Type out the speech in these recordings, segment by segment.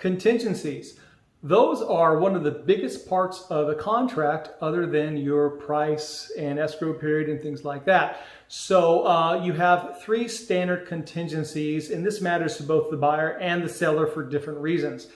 Contingencies. Those are one of the biggest parts of a contract other than your price and escrow period and things like that. So you have three standard contingencies, and this matters to both the buyer and the seller for different reasons.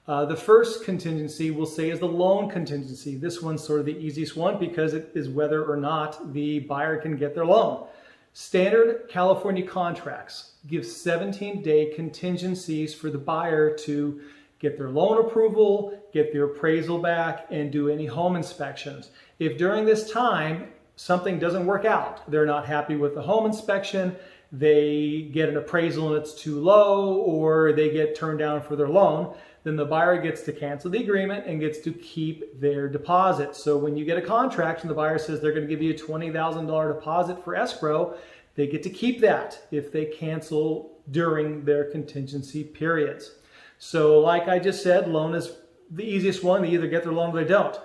The first contingency we'll say is the loan contingency. This one's sort of the easiest one because it is whether or not the buyer can get their loan. Standard California contracts give 17-day contingencies for the buyer to get their loan approval, get their appraisal back, and do any home inspections. If during this time something doesn't work out, they're not happy with the home inspection, they get an appraisal and it's too low, or they get turned down for their loan, then the buyer gets to cancel the agreement and gets to keep their deposit. So when you get a contract and the buyer says they're going to give you a $20,000 deposit for escrow, they get to keep that if they cancel during their contingency periods. So like I just said, loan is the easiest one. They either get their loan or they don't.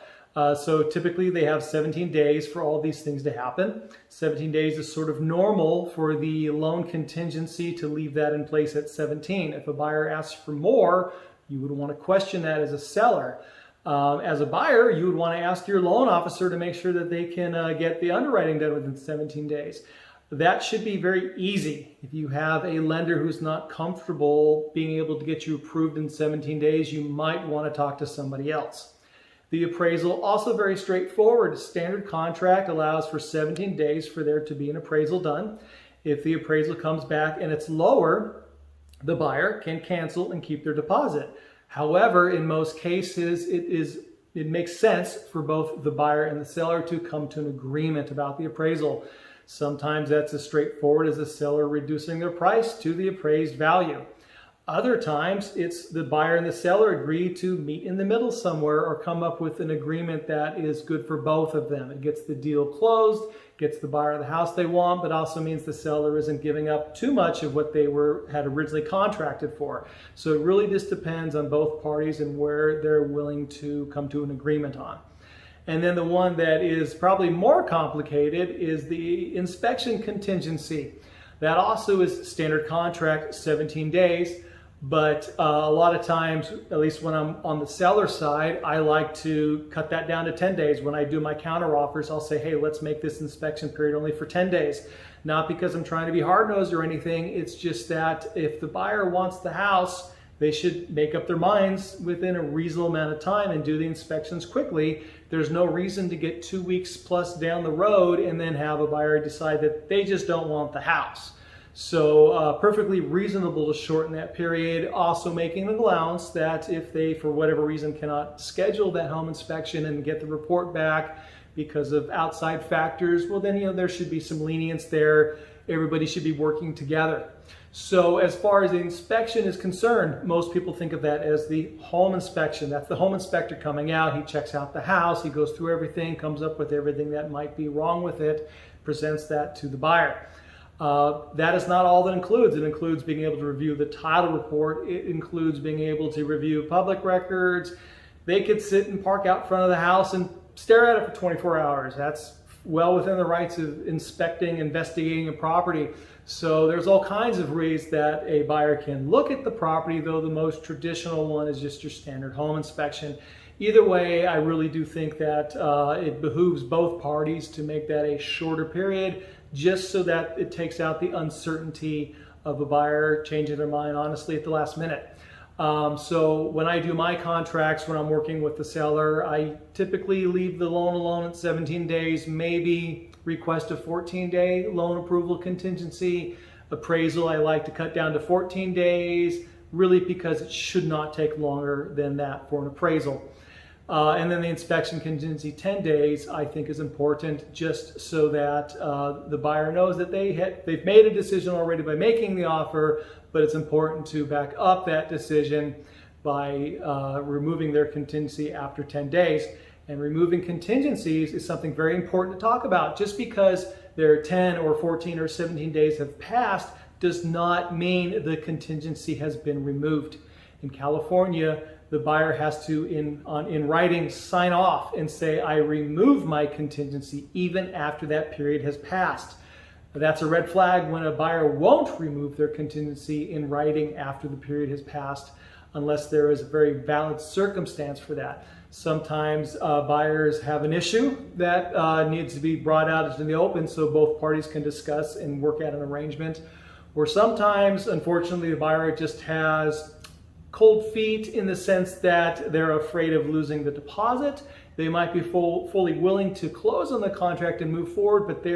So typically they have 17 days for all these things to happen. 17 days is sort of normal for the loan contingency to leave that in place at 17. If a buyer asks for more, you would want to question that as a seller. As a buyer, you would want to ask your loan officer to make sure that they can get the underwriting done within 17 days. That should be very easy. If you have a lender who's not comfortable being able to get you approved in 17 days, you might want to talk to somebody else. The appraisal, also very straightforward. Standard contract allows for 17 days for there to be an appraisal done. If the appraisal comes back and it's lower, the buyer can cancel and keep their deposit. However, in most cases, it makes sense for both the buyer and the seller to come to an agreement about the appraisal. Sometimes that's as straightforward as the seller reducing their price to the appraised value. Other times it's the buyer and the seller agree to meet in the middle somewhere or come up with an agreement that is good for both of them. It gets the deal closed, gets the buyer the house they want, but also means the seller isn't giving up too much of what they had originally contracted for. So it really just depends on both parties and where they're willing to come to an agreement on. And then the one that is probably more complicated is the inspection contingency. That also is standard contract, 17 days, but a lot of times, at least when I'm on the seller side, I like to cut that down to 10 days. When I do my counter offers, I'll say, hey, let's make this inspection period only for 10 days. Not because I'm trying to be hard-nosed or anything, it's just that if the buyer wants the house, they should make up their minds within a reasonable amount of time and do the inspections quickly. There's no reason to get 2 weeks plus down the road and then have a buyer decide that they just don't want the house. So perfectly reasonable to shorten that period, also making an allowance that if they, for whatever reason, cannot schedule that home inspection and get the report back because of outside factors, well then, there should be some lenience there. Everybody should be working together. So as far as the inspection is concerned, most people think of that as the home inspection. That's the home inspector coming out. He checks out the house. He goes through everything, comes up with everything that might be wrong with it, presents that to the buyer. That is not all that includes. It includes being able to review the title report. It includes being able to review public records. They could sit and park out front of the house and stare at it for 24 hours. That's well within the rights of inspecting, investigating a property. So there's all kinds of ways that a buyer can look at the property, though the most traditional one is just your standard home inspection. Either way, I really do think that it behooves both parties to make that a shorter period, just so that it takes out the uncertainty of a buyer changing their mind honestly at the last minute. So when I do my contracts, when I'm working with the seller, I typically leave the loan alone at 17 days, maybe request a 14-day loan approval contingency. Appraisal, I like to cut down to 14 days, really because it should not take longer than that for an appraisal. And then the inspection contingency, 10 days, I think is important just so that the buyer knows that they've made a decision already by making the offer, but it's important to back up that decision by removing their contingency after 10 days. And removing contingencies is something very important to talk about. Just because there are 10 or 14 or 17 days have passed does not mean the contingency has been removed. In California, the buyer has to, in writing, sign off and say, I remove my contingency even after that period has passed. That's a red flag when a buyer won't remove their contingency in writing after the period has passed. unless there is a very valid circumstance for that. Sometimes buyers have an issue that needs to be brought out into the open so both parties can discuss and work out an arrangement. Or sometimes, unfortunately, the buyer just has cold feet in the sense that they're afraid of losing the deposit. They might be fully willing to close on the contract and move forward, but they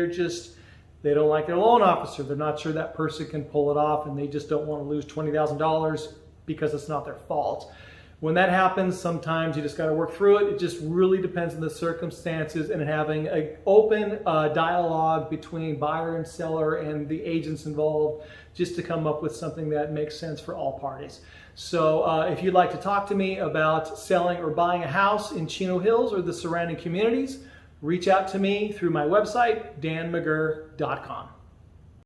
don't like their loan officer. They're not sure that person can pull it off, and they just don't want to lose $20,000 because it's not their fault. When that happens, sometimes you just got to work through it. It just really depends on the circumstances and having an open dialogue between buyer and seller and the agents involved just to come up with something that makes sense for all parties. So if you'd like to talk to me about selling or buying a house in Chino Hills or the surrounding communities, reach out to me through my website, danmcgirr.com.